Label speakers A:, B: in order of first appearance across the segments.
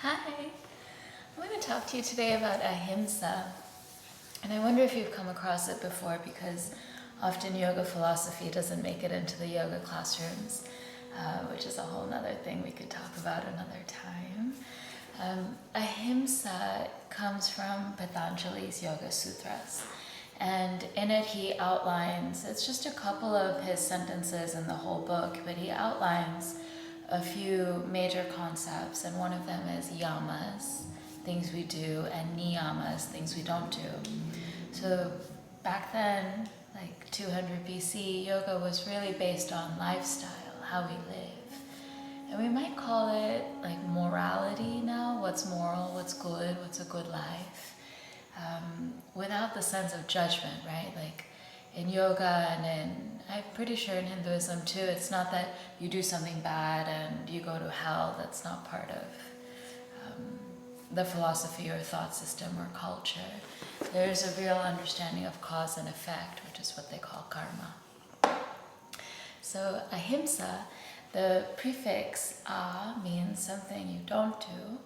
A: Hi, I'm going to talk to you today about Ahimsa. And I wonder if you've come across it before, because often yoga philosophy doesn't make it into the yoga classrooms, which is a whole nother thing we could talk about another time. Ahimsa comes from Patanjali's Yoga Sutras. And in it he outlines, it's just a couple of his sentences in the whole book, but he outlines a few major concepts, and one of them is yamas, things we do, and niyamas, things we don't do. So back then, like 200 BC, yoga was really based on lifestyle, how we live. And we might call it like morality now, what's moral, what's good, what's a good life, without the sense of judgment, right? Like in yoga and I'm pretty sure in Hinduism too, it's not that you do something bad and you go to hell. That's not part of the philosophy or thought system or culture. There's a real understanding of cause and effect, which is what they call karma. So ahimsa, the prefix a means something you don't do.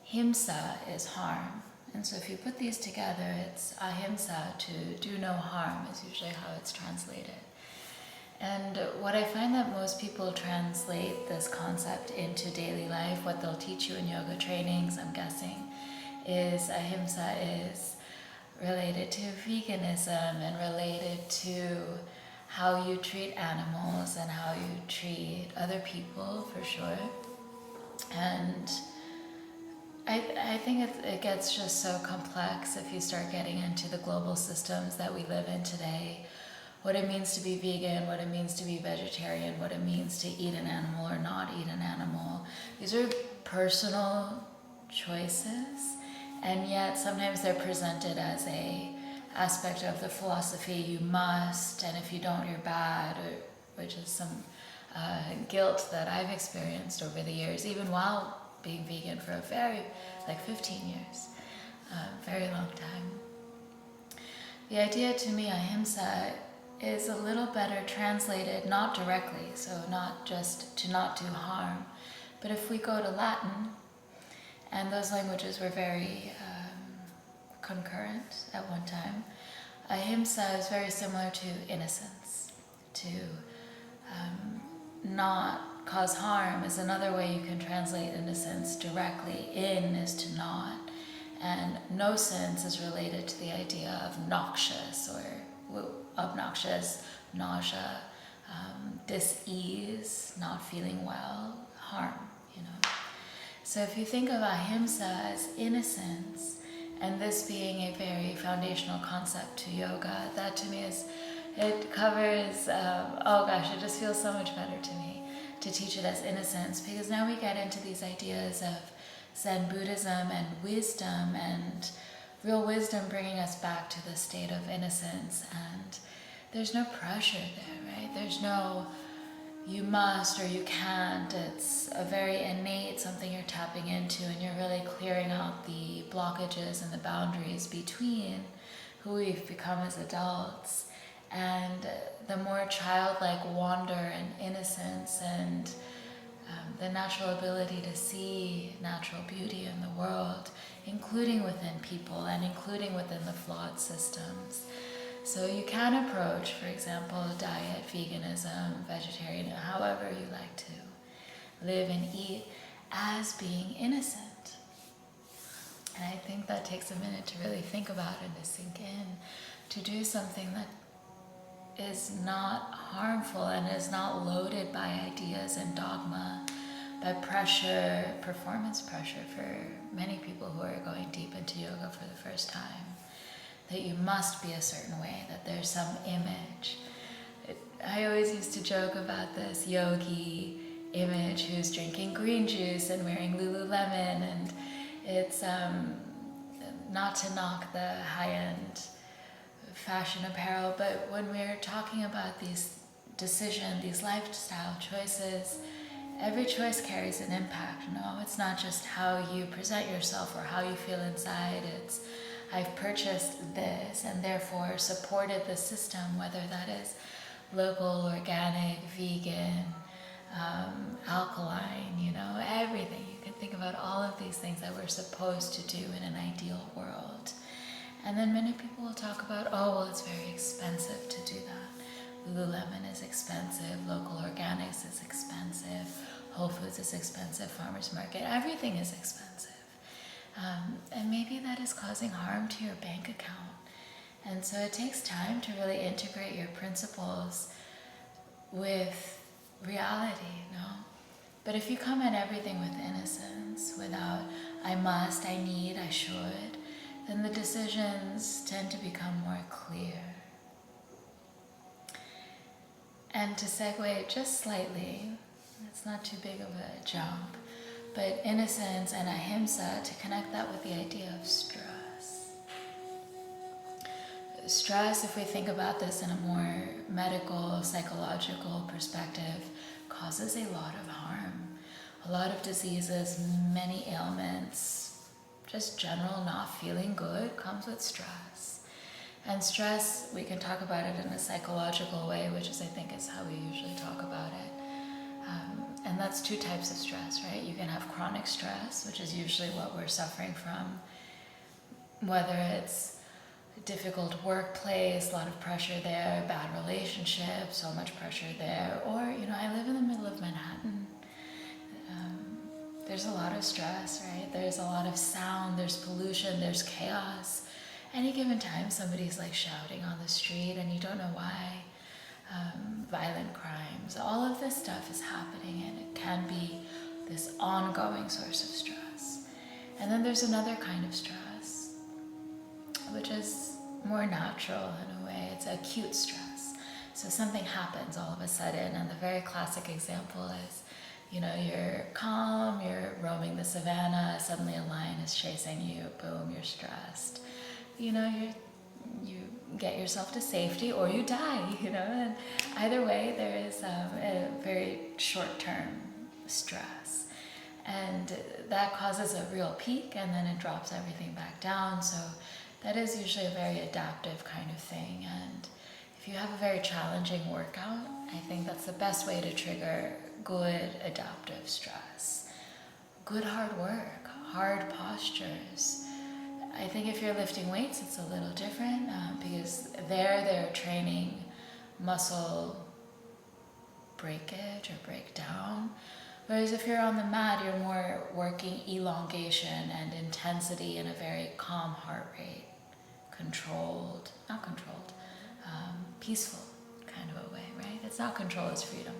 A: Himsa is harm. And so if you put these together, it's ahimsa, to do no harm, is usually how it's translated. And what I find that most people translate this concept into daily life, what they'll teach you in yoga trainings, I'm guessing, is ahimsa is related to veganism and related to how you treat animals and how you treat other people, for sure. And I think it gets just so complex if you start getting into the global systems that we live in today. What it means to be vegan, what it means to be vegetarian, what it means to eat an animal or not eat an animal. These are personal choices, and yet sometimes they're presented as a aspect of the philosophy you must, and if you don't, you're bad, which is some guilt that I've experienced over the years, even while being vegan for a like 15 years, very long time. The idea to me, ahimsa, is a little better translated, not directly, so not just to not do harm, but if we go to Latin, and those languages were very concurrent at one time, ahimsa is very similar to innocence. To not cause harm is another way you can translate innocence directly. In is to not, and nocence is related to the idea of noxious or obnoxious, nausea, dis-ease, not feeling well, harm, So if you think of ahimsa as innocence, and this being a very foundational concept to yoga, that to me is, it covers, oh gosh, it just feels so much better to me to teach it as innocence, because now we get into these ideas of Zen Buddhism and wisdom, and real wisdom bringing us back to the state of innocence. And there's no pressure there, right? There's no you must or you can't. It's a very innate something you're tapping into, and you're really clearing out the blockages and the boundaries between who we've become as adults and the more childlike wonder and innocence and the natural ability to see natural beauty in the world, including within people and including within the flawed systems. So you can approach, for example, diet, veganism, vegetarian, however you like to live and eat, as being innocent. And I think that takes a minute to really think about and to sink in, to do something that is not harmful and is not loaded by ideas and dogma, by pressure, performance pressure for many people who are going deep into yoga for the first time, that you must be a certain way, that there's some image. I always used to joke about this yogi image who's drinking green juice and wearing Lululemon, and it's not to knock the high-end fashion apparel, but when we're talking about these decisions, these lifestyle choices, every choice carries an impact. It's not just how you present yourself or how you feel inside. It's I've purchased this and therefore supported the system, whether that is local, organic, vegan, alkaline, everything. You can think about all of these things that we're supposed to do in an ideal world. And then many people will talk about, oh, well, it's very expensive to do that. Lululemon is expensive, local organics is expensive, Whole Foods is expensive, farmers market, everything is expensive. And maybe that is causing harm to your bank account. And so it takes time to really integrate your principles with reality, no? But if you come at everything with innocence, without I must, I need, I should, then the decisions tend to become more clear. And to segue just slightly, it's not too big of a jump, but innocence and ahimsa, to connect that with the idea of stress. Stress, if we think about this in a more medical, psychological perspective, causes a lot of harm. A lot of diseases, many ailments, just general not feeling good comes with stress. And stress, we can talk about it in a psychological way, which is, I think, is how we usually talk about it. And that's two types of stress, right? You can have chronic stress, which is usually what we're suffering from, whether it's a difficult workplace, a lot of pressure there, bad relationships, so much pressure there, or, I live in the middle of Manhattan. There's a lot of stress, right? There's a lot of sound, there's pollution, there's chaos. Any given time, somebody's like shouting on the street and you don't know why. Violent crimes, all of this stuff is happening, and it can be this ongoing source of stress. And then there's another kind of stress, which is more natural in a way. It's acute stress. So something happens all of a sudden, and the very classic example is, you're calm, you're roaming the savannah, suddenly a lion is chasing you, boom, you're stressed. You get yourself to safety or you die, and either way there is a very short-term stress. And that causes a real peak and then it drops everything back down. So that is usually a very adaptive kind of thing. And if you have a very challenging workout, I think that's the best way to trigger good adaptive stress. Good hard work, hard postures. I think if you're lifting weights, it's a little different because they're training muscle breakage or breakdown. Whereas if you're on the mat, you're more working elongation and intensity in a very calm heart rate, peaceful kind of a way, right? It's not control, it's freedom.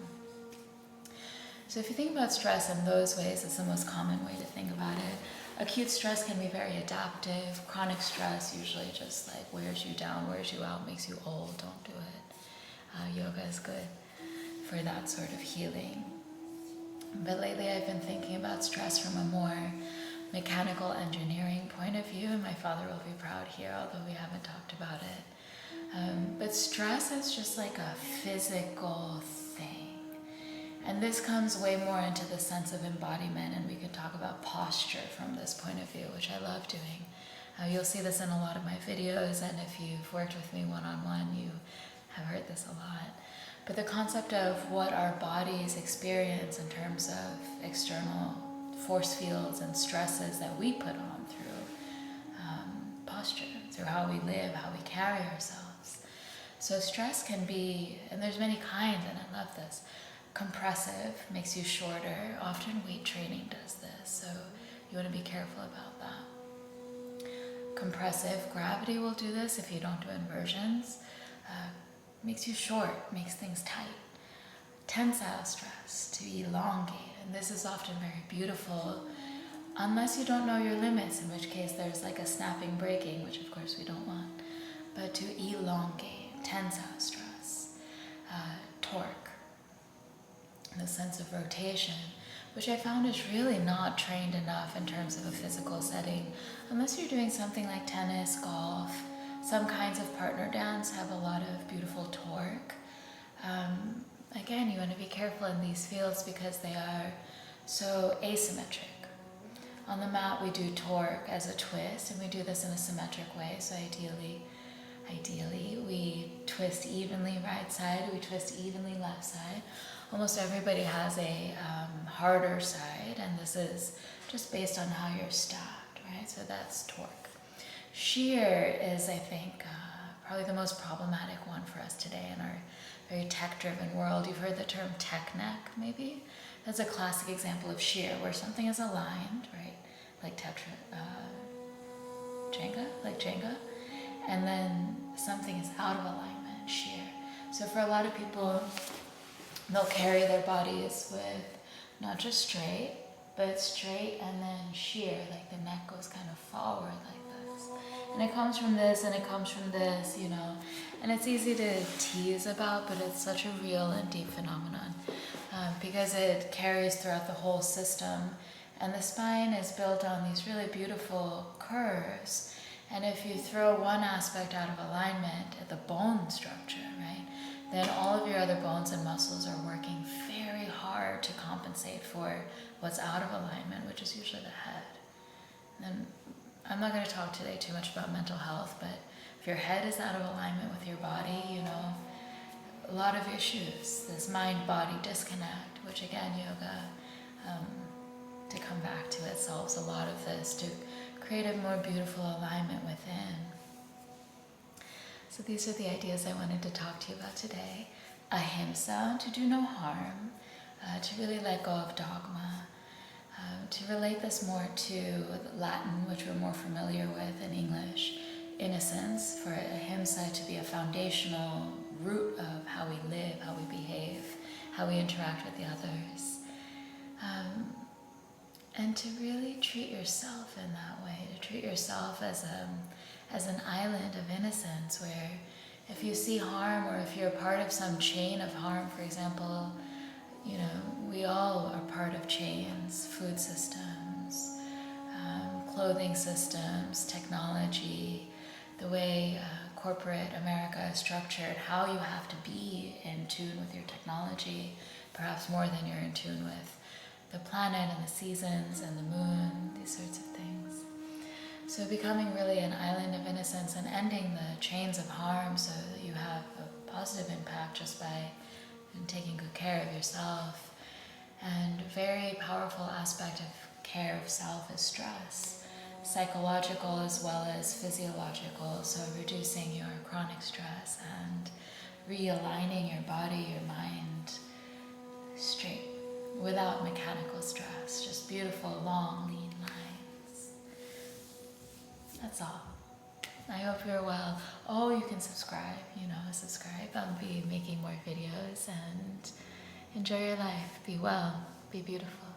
A: So if you think about stress in those ways, it's the most common way to think about it. Acute stress can be very adaptive. Chronic stress usually just like wears you down, wears you out, makes you old. Don't do it. Yoga is good for that sort of healing. But lately I've been thinking about stress from a more mechanical engineering point of view, and my father will be proud here, although we haven't talked about it. But stress is just like a physical thing. And this comes way more into the sense of embodiment, and we can talk about posture from this point of view, which I love doing. You'll see this in a lot of my videos, and if you've worked with me one-on-one, you have heard this a lot. But the concept of what our bodies experience in terms of external force fields and stresses that we put on through posture, through how we live, how we carry ourselves. So stress can be, and there's many kinds, and I love this. Compressive makes you shorter. Often weight training does this, so you want to be careful about that. Compressive, gravity will do this if you don't do inversions. Makes you short, makes things tight. Tensile stress, to elongate, and this is often very beautiful, unless you don't know your limits, in which case there's like a snapping, breaking, which of course we don't want. But to elongate, tensile stress, torque, the sense of rotation, which I found is really not trained enough in terms of a physical setting, unless you're doing something like tennis, golf. Some kinds of partner dance have a lot of beautiful torque. Again, you want to be careful in these fields because they are so asymmetric. On the mat, we do torque as a twist, and we do this in a symmetric way. So ideally, we twist evenly right side, we twist evenly left side. almost everybody has a harder side, and this is just based on how you're stacked, right? So that's torque. Shear is, I think, probably the most problematic one for us today in our very tech-driven world. You've heard the term tech neck, maybe? That's a classic example of shear, where something is aligned, right? Like Jenga, and then something is out of alignment, shear. So for a lot of people, they'll carry their bodies with not just straight, but straight and then shear, like the neck goes kind of forward like this. And it comes from this and it comes from this, you know. And it's easy to tease about, but it's such a real and deep phenomenon because it carries throughout the whole system. And the spine is built on these really beautiful curves. And if you throw one aspect out of alignment at the bone structure, right, then all of your other bones and muscles are working very hard to compensate for what's out of alignment, which is usually the head. And I'm not going to talk today too much about mental health, but if your head is out of alignment with your body, you know, a lot of issues, this mind-body disconnect, which again, yoga, to come back to it, solves a lot of this, to create a more beautiful alignment within. So these are the ideas I wanted to talk to you about today. Ahimsa, to do no harm, to really let go of dogma, to relate this more to Latin, which we're more familiar with in English, innocence, for ahimsa to be a foundational root of how we live, how we behave, how we interact with the others. And to really treat yourself in that way, to treat yourself as an island of innocence, where if you see harm or if you're part of some chain of harm, for example, you know, we all are part of chains, food systems, clothing systems, technology, the way corporate America is structured, how you have to be in tune with your technology, perhaps more than you're in tune with the planet and the seasons and the moon, these sorts of things. So becoming really an island of innocence and ending the chains of harm so that you have a positive impact just by taking good care of yourself. And a very powerful aspect of care of self is stress, psychological as well as physiological, so reducing your chronic stress and realigning your body, your mind straight, without mechanical stress, just beautiful, long, lean lines. That's all. I hope you're well. Oh, you can subscribe, subscribe. I'll be making more videos, and enjoy your life. Be well, be beautiful.